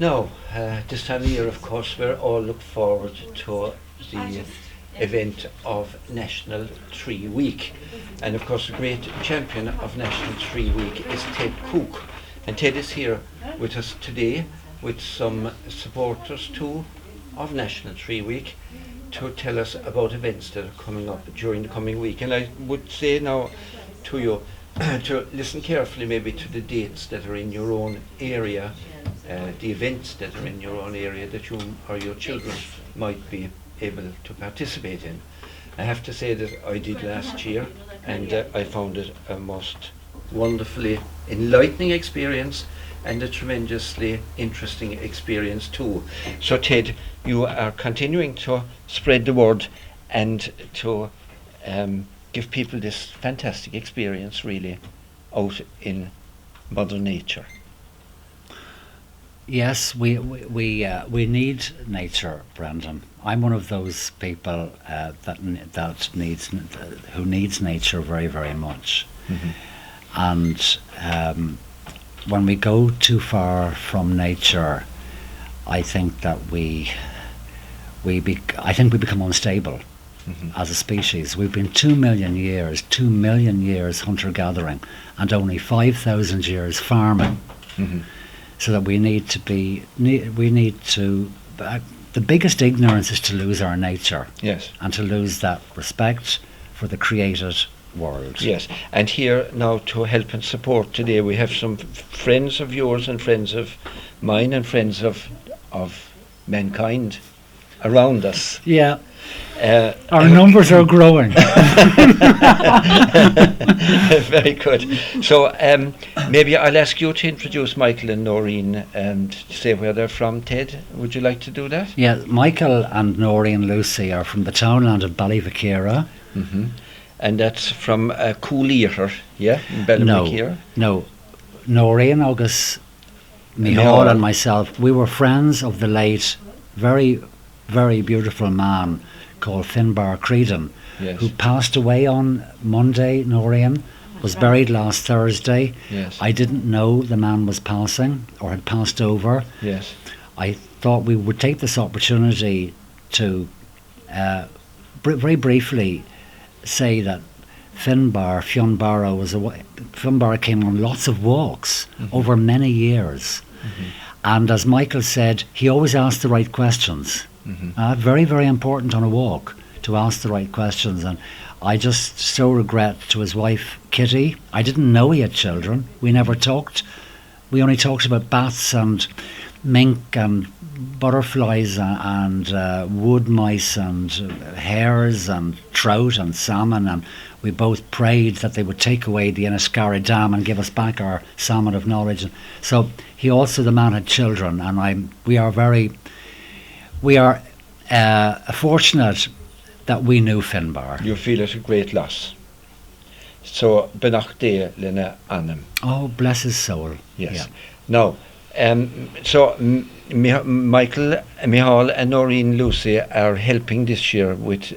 Now, this time of year, of course, we're all look forward to the event of National Tree Week. And of course, the great champion of National Tree Week is Ted Cooke. And Ted is here with us today with some supporters too of National Tree Week to tell us about events that are coming up during the coming week. And I would say now to you to listen carefully maybe to the dates that are in your own area, the events that are in your own area that you or your children might be able to participate in. I have to say that I did last year, and I found it a most wonderfully enlightening experience and a tremendously interesting experience too. So Ted, you are continuing to spread the word and to give people this fantastic experience really out in Mother Nature. Yes, we need nature, Brendan. I'm one of those people who needs nature very, very much. Mm-hmm. And when we go too far from nature, I think that we become unstable. Mm-hmm. As a species. We've been 2 million years hunter-gathering, and only 5,000 years farming. Mm-hmm. So that we need to. The biggest ignorance is to lose our nature. Yes. And to lose that respect for the created world. Yes, and here now to help and support today we have some friends of yours and friends of mine and friends of mankind around us. Yeah. Our numbers are growing. Very good. So maybe I'll ask you to introduce Michael and Noreen and say where they're from. Ted, would you like to do that? Yeah, Michael and Noreen Lucy are from the townland of Ballyvaquera. Mm-hmm. And that's from Cooke, yeah, in Ballyvaquera? No. Noreen, August, Michal and myself, we were friends of the late, very, very beautiful man called Finbar Creedon, yes, who passed away on Monday. Noreen was buried last Thursday. Yes. I didn't know the man was passing or had passed over. Yes. I thought we would take this opportunity to very briefly say that Finbar came on lots of walks over many years. Mm-hmm. And as Michael said, he always asked the right questions. Mm-hmm. Very, very important on a walk to ask the right questions. And I just so regret to his wife, Kitty. I didn't know he had children. We never talked. We only talked about bats and mink and butterflies and wood mice and hares and trout and salmon. And we both prayed that they would take away the Inniscarra Dam and give us back our salmon of knowledge. And so he also, the man, had children, and we are fortunate that we knew Finbar. You feel it a great loss. So, benach de lena anem. Oh, bless his soul. Yes. Yeah. Now, so Michael, Michal and Noreen Lucy are helping this year with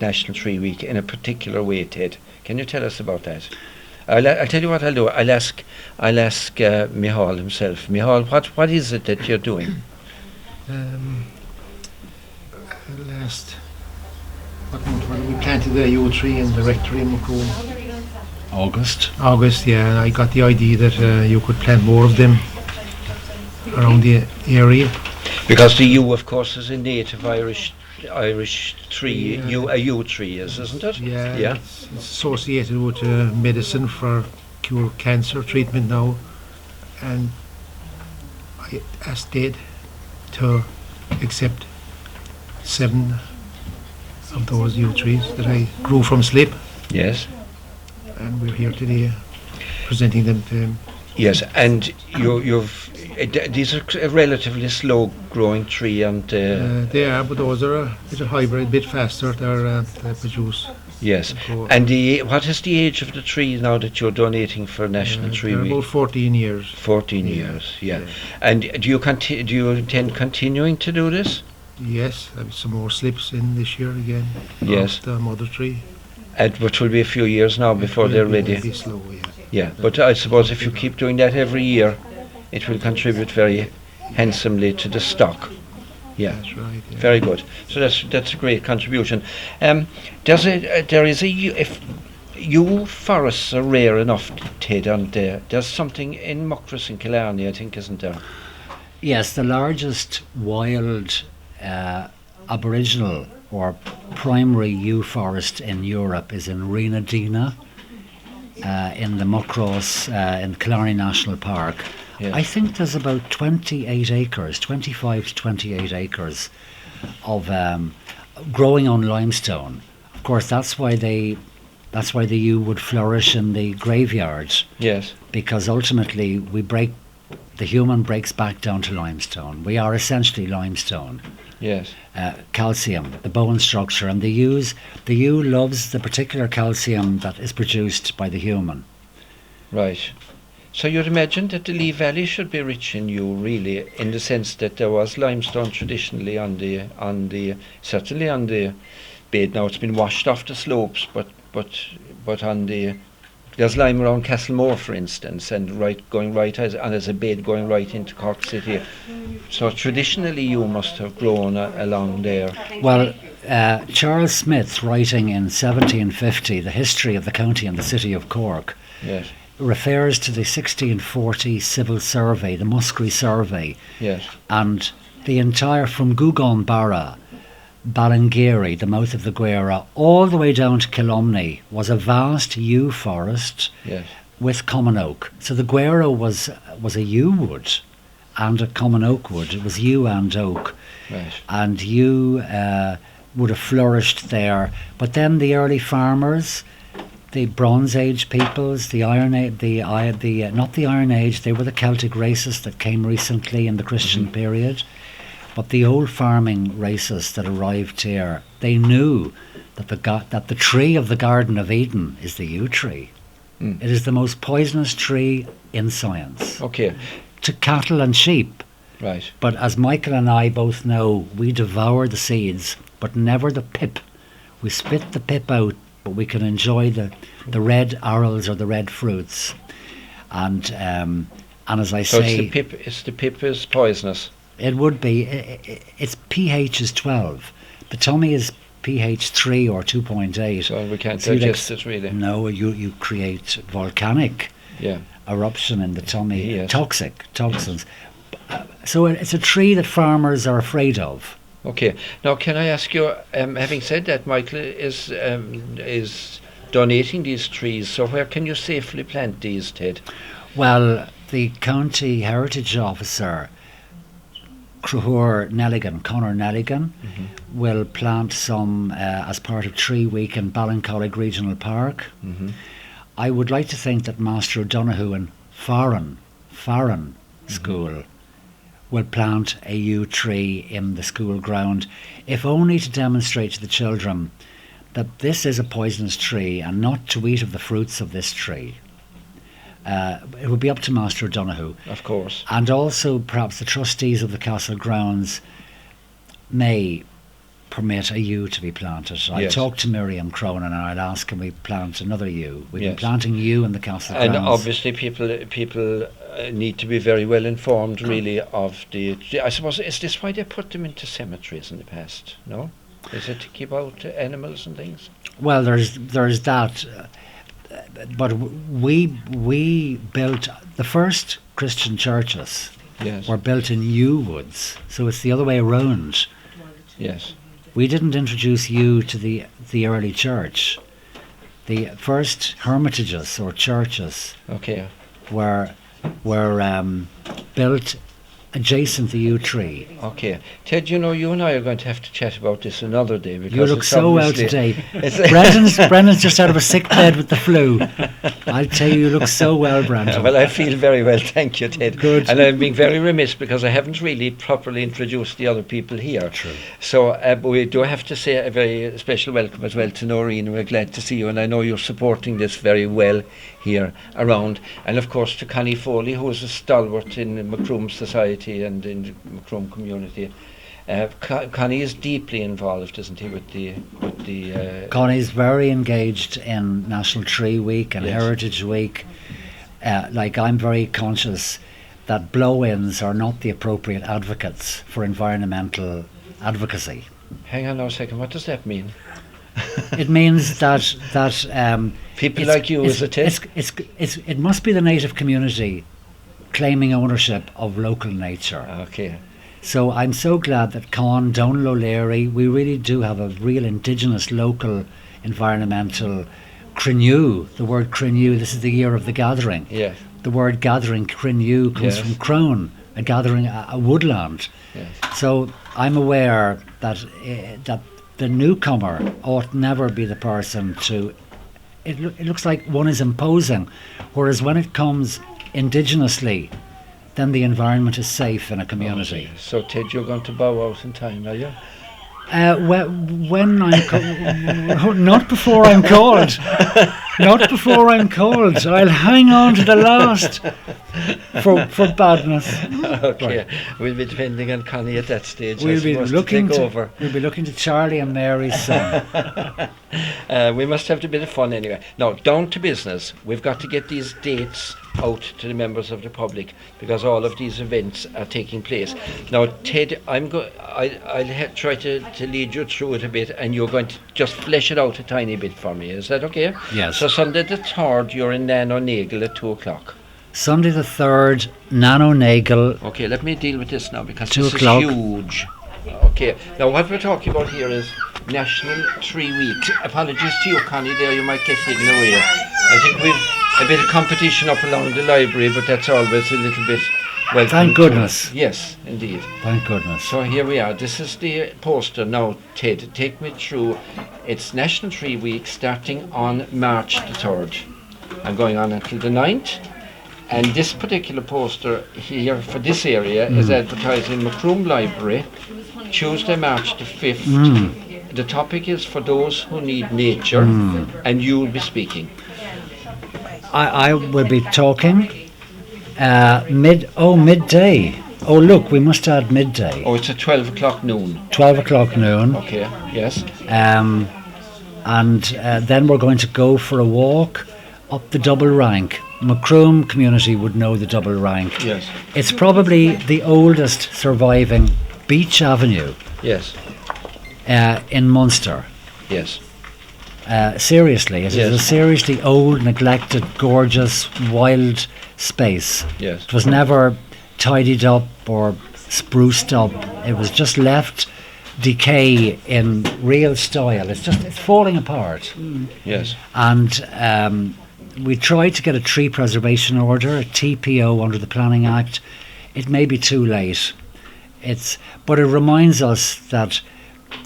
National Tree Week in a particular way, Ted. Can you tell us about that? I'll tell you what I'll do. I'll ask Michal himself. Michal, what is it that you're doing? What month were we planted the yew tree in the rectory in Macomb? August, yeah. And I got the idea that you could plant more of them around the area. Because the yew, of course, is a native Irish tree, Yeah. a yew tree isn't it? Yeah. It's associated with medicine for cure cancer treatment now. And I asked Dad to accept 7 of those yew trees that I grew from slip. Yes. And we're here today presenting them to him. Yes, and these are a relatively slow-growing tree, and they are, but those are a bit of hybrid, a bit faster. They produce. yes. And what is the age of the tree now that you're donating for National Tree they're Week? about 14 years. 14 years, yeah. And do you intend continuing to do this? Yes, there'll be some more slips in this year again. Yes. Of the mother tree. Which will be a few years now before they're ready. It'll be slow, yeah. Yeah, but I suppose if you keep doing that every year, it will contribute very handsomely to the stock. Yeah, That's right. Yeah. very good. So that's a great contribution. There is if yew forests are rare enough, Ted, aren't there? There's something in Muckross in Killarney, I think, isn't there? Yes, the largest wild aboriginal or primary yew forest in Europe is in Renadina, in the Muckross, in Killarney National Park. Yes. I think there's about 28 acres, 25 to 28 acres of growing on limestone. Of course, that's why the yew would flourish in the graveyard, Yes. because ultimately the human breaks back down to limestone. We are essentially limestone. Yes. Calcium, the bone structure, and the yew loves the particular calcium that is produced by the human. Right. So you'd imagine that the Lee Valley should be rich in yew, really, in the sense that there was limestone traditionally certainly on the bed. Now it's been washed off the slopes, but there's lime around Castlemore, for instance, and there's a bed going right into Cork City. So traditionally yew must have grown along there. Well, Charles Smith, writing in 1750 the history of the county and the city of Cork, Yes. refers to the 1640 civil survey, the Muskerry survey, Yes. and the entire, from Gugon Barra, Ballingeary, the mouth of the Guera, all the way down to Kilomney, was a vast yew forest Yes. with common oak. So the Guera was a yew wood and a common oak wood. It was yew and oak, Right. and yew would have flourished there. But then the early farmers, the Bronze Age peoples, the Iron Age, not the Iron Age, they were the Celtic races that came recently in the Christian period. But the old farming races that arrived here, they knew that the tree of the Garden of Eden is the yew tree. Mm. It is the most poisonous tree in science Okay. to cattle and sheep. Right. But as Michael and I both know, we devour the seeds, but never the pip. We spit the pip out, but we can enjoy the red arils or the red fruits. And as I So say, the pip is poisonous. it would be. Its pH is 12. The tummy is pH 3 or 2.8. So we can't So you'd digest it, really. No, you create volcanic Yeah. eruption in the tummy, Yes. toxins. So it's a tree that farmers are afraid of. Okay. Now, can I ask you, having said that, Michael is donating these trees, so where can you safely plant these, Ted? Well, the county heritage officer, Conor Nelligan, will plant some as part of Tree Week in Ballincollig Regional Park. Mm-hmm. I would like to think that Master O'Donoghue in Farran School will plant a yew tree in the school ground, if only to demonstrate to the children that this is a poisonous tree and not to eat of the fruits of this tree. It would be up to Master O'Donoghue. Of course. And also perhaps the trustees of the castle grounds may permit a yew to be planted. I'll Yes. talk to Miriam Cronin and I'll ask, can we plant another yew? We've been Yes. planting yew in the castle And grounds. obviously people need to be very well informed, really, of I suppose, is this why they put them into cemeteries in the past? No? Is it to keep out animals and things? Well, there's that. But we built the first Christian churches Yes. were built in yew woods, so it's the other way around. Yes. We didn't introduce yew to the early church. The first hermitages or churches Okay. were built adjacent the yew tree. Okay. Ted, you and I are going to have to chat about this another day, because You look it's so well obviously- today. it's- Brendan's just out of a sick bed with the flu. I'll tell you look so well, Brendan. Well, I feel very well, thank you, Ted. Good. And I'm being very remiss because I haven't really properly introduced the other people here. True. So we do have to say a very special welcome as well to Noreen. We're glad to see you, and I know you're supporting this very well here around. And of course to Connie Foley, who is a stalwart in the Macroom Society and in the Macroom community. Connie is deeply involved, isn't he, with the Connie's very engaged in National Tree Week and Yes. Heritage Week. Like, I'm very conscious that blow-ins are not the appropriate advocates for environmental advocacy. Hang on now a second. What does that mean? It means that People like you, is it? It must be the native community claiming ownership of local nature. Okay. So I'm so glad that Con, Donal O'Leary, we really do have a real indigenous local environmental Crinew. The word Crinew, this is the year of the gathering. Yes. The word gathering, Crinew, comes Yes. from crone, a gathering, a woodland. Yes. So I'm aware that that the newcomer ought never be the person to. It looks like one is imposing, whereas when it comes indigenously, then the environment is safe in a community. Okay. So Ted, you're going to bow out in time, are you? When I'm not before I'm called. Not before I'm called. I'll hang on to the last for badness. Okay. Right. We'll be depending on Connie at that stage. We'll be looking to take to over. We'll be looking to Charlie and Mary's son. We must have a bit of fun anyway. Now, down to business. We've got to get these dates out to the members of the public because all of these events are taking place. Now, Ted, I'll try to lead you through it a bit, and you're going to just flesh it out a tiny bit for me. Is that okay? Yes. So Sunday the 3rd, you're in Nagle at 2 o'clock. Sunday the 3rd, Nagle. Okay, let me deal with this now because 2 this o'clock. is huge. Okay, now what we're talking about here is National Tree Week. Apologies to you, Connie, there you might get hidden away. I think we've a bit of competition up along the library, but that's always a little bit welcome. Thank goodness. Yes, indeed. Thank goodness. So here we are. This is the poster. Now, Ted, take me through. It's National Tree Week starting on March the 3rd and going on until the 9th. And this particular poster here for this area is advertised in Macroom Library, Tuesday, March the 5th. The topic is for those who need nature, and you will be speaking. I will be talking midday. Oh, look, we must add midday. Oh, it's at 12 o'clock noon. 12 o'clock noon. Okay, yes. And then we're going to go for a walk up the double rank. Macroom community would know the double rank. Yes. It's probably the oldest surviving beach avenue Yes. in Munster. Yes. Seriously, it is a Yes. seriously old, neglected, gorgeous, wild space. Yes. It was never tidied up or spruced up. It was just left decay in real style. It's falling apart. Yes. And we tried to get a tree preservation order, a TPO under the Planning Act. It may be too late. But it reminds us that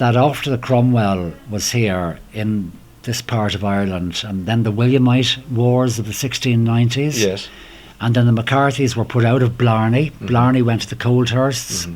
after the Cromwell was here in this part of Ireland, and then the Williamite Wars of the 1690s, Yes. and then the McCarthys were put out of Blarney. Blarney went to the Coldhursts,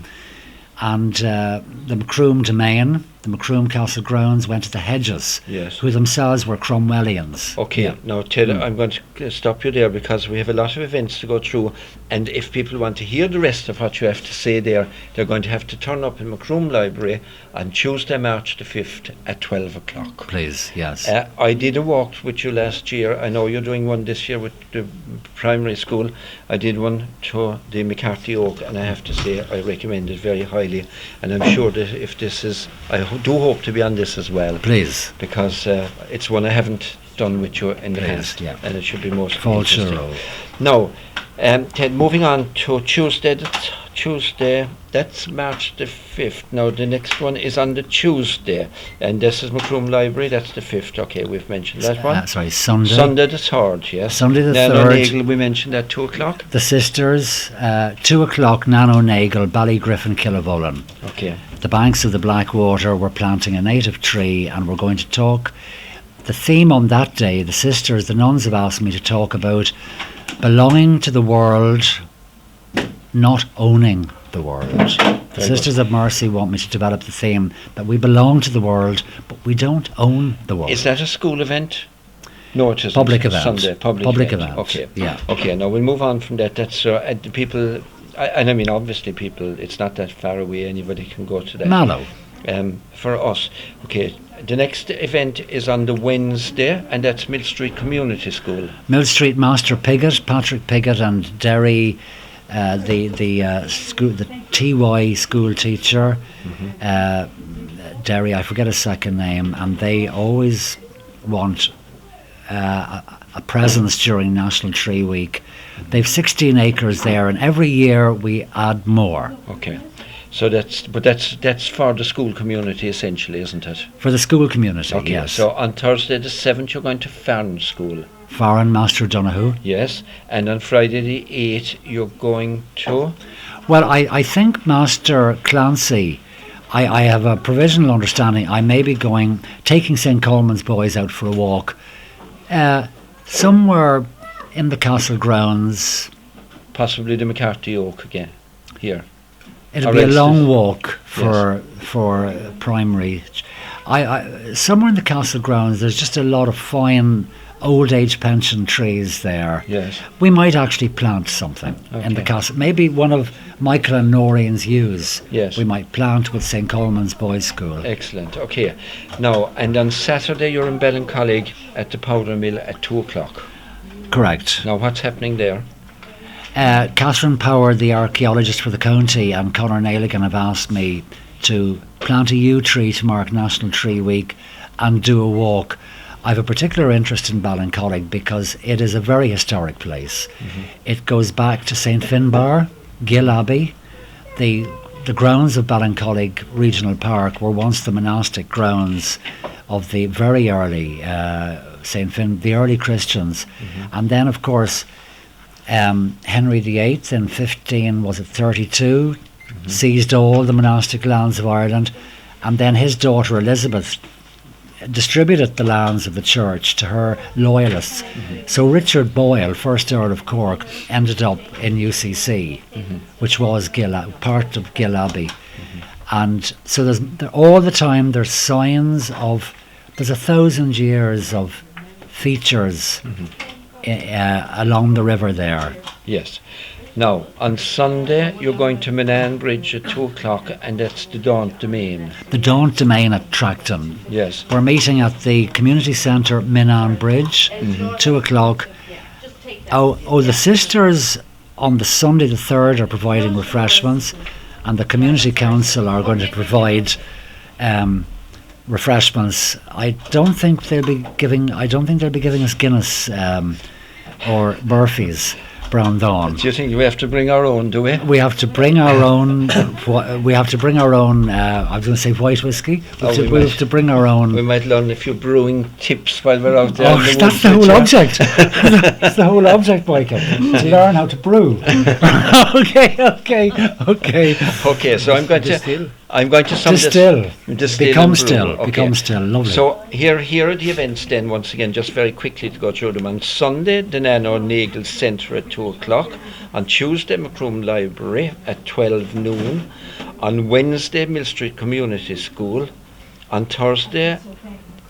and the Macroom Domain, the Macroom Castle grounds, went to the Hedges, Yes. who themselves were Cromwellians. Okay, Yeah. now Ted, I'm going to stop you there because we have a lot of events to go through, and if people want to hear the rest of what you have to say there, they're going to have to turn up in Macroom Library on Tuesday, March the 5th at 12 o'clock. Please, yes. I did a walk with you last year. I know you're doing one this year with the primary school. I did one to the McCarthy Oak, and I have to say I recommend it very highly, and I'm sure that if this is, do hope to be on this as well, Please. because it's one I haven't done with you in the Please, past, yeah. and it should be most Fall interesting. sure. Now, Ted, moving on to Tuesday, that's March the 5th. Now, the next one is on the Tuesday, and this is Macroom Library, that's the 5th. Okay, we've mentioned that one. Sunday. Sunday the 3rd, yes. Sunday the Nano 3rd. Nagle, we mentioned at 2 o'clock. The Sisters, 2 o'clock, Nagle, Ballygriffin, Kilavolan. Okay. The banks of the Blackwater were planting a native tree, and we're going to talk. The theme on that day, the Sisters, the nuns have asked me to talk about belonging to the world, not owning the world. The Sisters of Mercy want me to develop the theme that we belong to the world, but we don't own the world. Is that a school event? No, it isn't. Public event. Sunday, public event. Okay. Yeah. Okay, now we'll move on from that. That's the people, and I mean, obviously people, it's not that far away, anybody can go to that. Mallow. For us. Okay, the next event is on the Wednesday, and that's Mill Street Community School. Mill Street Master Piggott, Patrick Piggott, and Derry the TY school teacher, Derry, I forget his second name, and they always want a presence during National Tree Week. They've 16 acres there, and every year we add more. Okay. So that's for the school community essentially, isn't it? For the school community, Okay. yes. So on Thursday the 7th you're going to Farn School. Farron, Master Donoghue. Yes. And on Friday the 8th you're going to. Well, I think Master Clancy, I have a provisional understanding I may be taking St. Coleman's boys out for a walk somewhere in the castle grounds. Possibly the McCarthy Oak again, here. It'll be a long walk for primary. I somewhere in the castle grounds there's just a lot of fine old age pension trees there. Yes. We might actually plant something in the castle. Maybe one of Michael and Noreen's ewes. Yes. We might plant with St. Coleman's Boys' School. Excellent. Okay. Now, and on Saturday you're in Ballincollig at the powder mill at 2 o'clock. Correct. Now, what's happening there? Catherine Power, the archaeologist for the county, and Conor Nailigan have asked me to plant a yew tree to mark National Tree Week and do a walk. I have a particular interest in Ballincollig because it is a very historic place. It goes back to St. Finbar, Gill Abbey. The grounds of Ballincollig Regional Park were once the monastic grounds of the very early the early Christians. And then, of course, Henry VIII in 1532 seized all the monastic lands of Ireland, and then his daughter Elizabeth distributed the lands of the church to her loyalists. So Richard Boyle, first Earl of Cork, ended up in UCC, which was part of Gill Abbey. And so all the time there's signs of, there's 1,000 years of features along the river there. Yes. Now, on Sunday, you're going to Menan Bridge at 2 o'clock, and that's the Daunt Domain. The Daunt Domain at Tracton. Yes. We're meeting at the community centre, Menan Bridge, 2 o'clock. Oh, the sisters on the Sunday the 3rd are providing refreshments, and the community council are going to provide refreshments. I don't think they'll be giving us Guinness or Murphy's Brown Dawn. Do you think we have to bring our own, do we? We have to bring our own. We have to bring our own. I was going to say white whiskey. We have to bring our own. We might learn a few brewing tips while we're out there. That's the whole object. That's the whole object, Michael. To learn how to brew. Okay. So I'm going to. I'm going to distill. Become still. Okay. Become still. Lovely. So here are the events then, once again, just very quickly to go through them. On Sunday, the Nano Nagel Centre at 2 o'clock. On Tuesday, Macroom Library at 12 noon. On Wednesday, Mill Street Community School. On Thursday,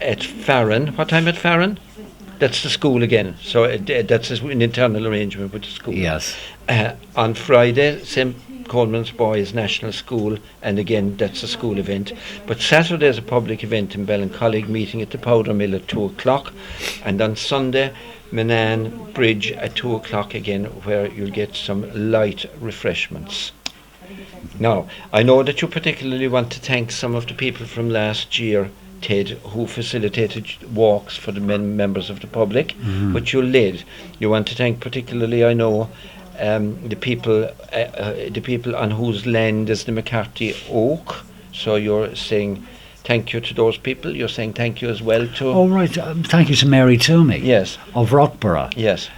at Farron. What time at Farron? That's the school again. So that's an internal arrangement with the school. Yes. On Friday, St. Coleman's Boys National School, and again that's a school event. But Saturday is a public event in Ballincollig, meeting at the powder mill at 2 o'clock, and on Sunday Menan Bridge at 2 o'clock again, where you'll get some light refreshments. Now, I know that you particularly want to thank some of the people from last year, Ted, who facilitated walks for the members of the public, which you led. You want to thank particularly, I know, the people on whose land is the McCarthy Oak. So you're saying thank you to those people. You're saying thank you as well to. Oh right, thank you to Mary Toomey. Yes. Of Rockborough. Yes.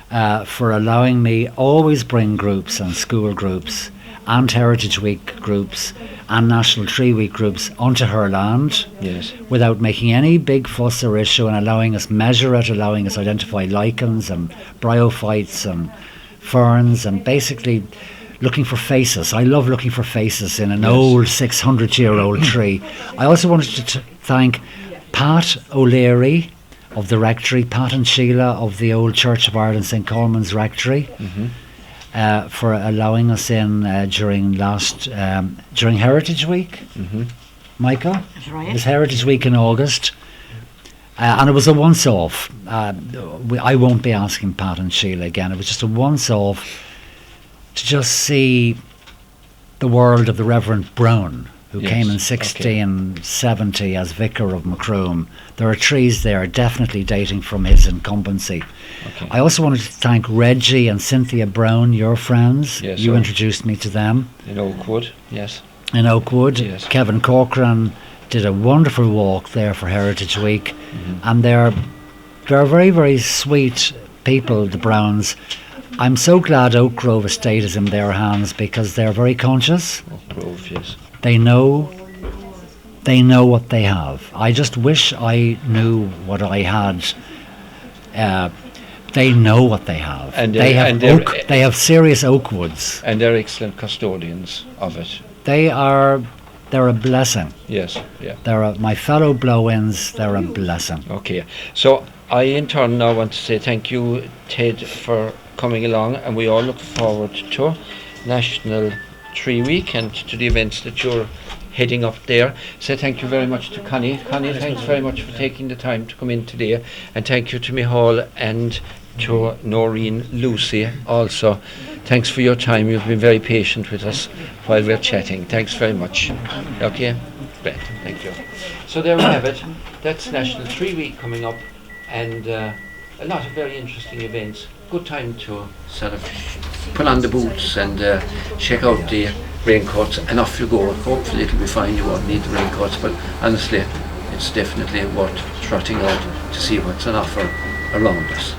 For allowing me always bring groups and school groups and Heritage Week groups and National Tree Week groups onto her land. Yes. Without making any big fuss or issue, and allowing us measure it, allowing us identify lichens and bryophytes and ferns, and basically looking for faces. I love looking for faces in an old 600-year-old tree. I also wanted to thank Pat O'Leary of the Rectory, Pat and Sheila of the old Church of Ireland St. Coleman's Rectory, for allowing us in during Heritage Week. Michael? That's right. It was Heritage Week in August. And it was a once-off. I won't be asking Pat and Sheila again. It was just a once-off to just see the world of the Reverend Brown, who Yes, came in okay. 1670 as vicar of Macroom. There are trees there definitely dating from his incumbency. Okay. I also wanted to thank Reggie and Cynthia Brown, your friends. Yes, You sir. introduced me to them In Oakwood, yes. in Oakwood. Yes. Kevin Corcoran did a wonderful walk there for Heritage Week. And they're very, very sweet people, the Browns. I'm so glad Oak Grove Estate is in their hands because they're very conscious. Oak Grove, yes. They know what they have. I just wish I knew what I had. They know what they have. And they they're- have and they're- oak. They have serious oak woods. And they're excellent custodians of it. They're a blessing. Yes, yeah. My fellow blow-ins. They're a blessing. Okay. So I in turn now want to say thank you, Ted, for coming along, and we all look forward to National Tree Week and to the events that you're heading up there. So thank you very much to Connie. Connie, thanks very much for taking the time to come in today, and thank you to Michal and to Noreen, Lucy also. Thanks for your time. You've been very patient with us while we're chatting. Thanks very much. Okay? Great. Thank you. So there we have it. That's National Tree Week coming up, and a lot of very interesting events. Good time to sort of put on the boots and check out the raincoats, and off you go. Hopefully it'll be fine. You won't need the raincoats, but honestly, it's definitely worth trotting out to see what's on offer around us.